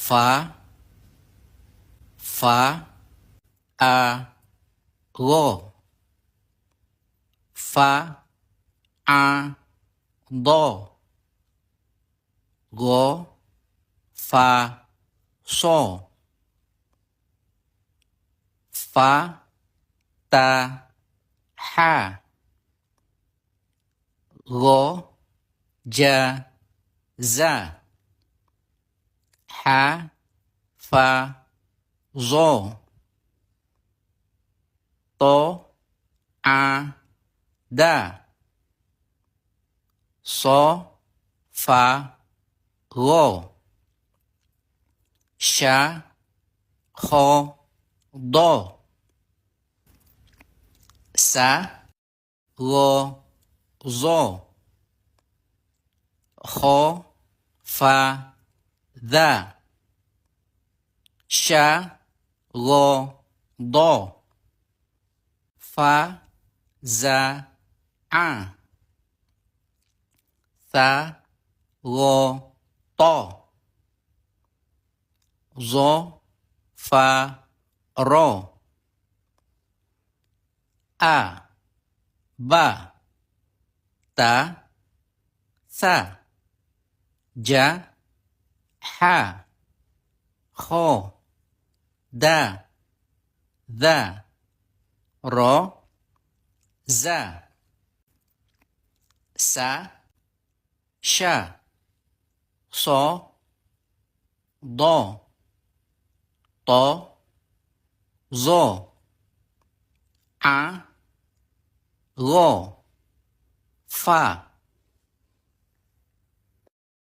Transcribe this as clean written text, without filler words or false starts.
phá phá a gô phá a đô gô phá xô phá ta ha gô ja za ha fa zo to a da so fa gô sha kho đô sa gô zo kho fa da sha gô đô fa za a tha gô to zo fa ro a ba ta sa ja ha kho da da ro za sa sha so do to zo a gô pha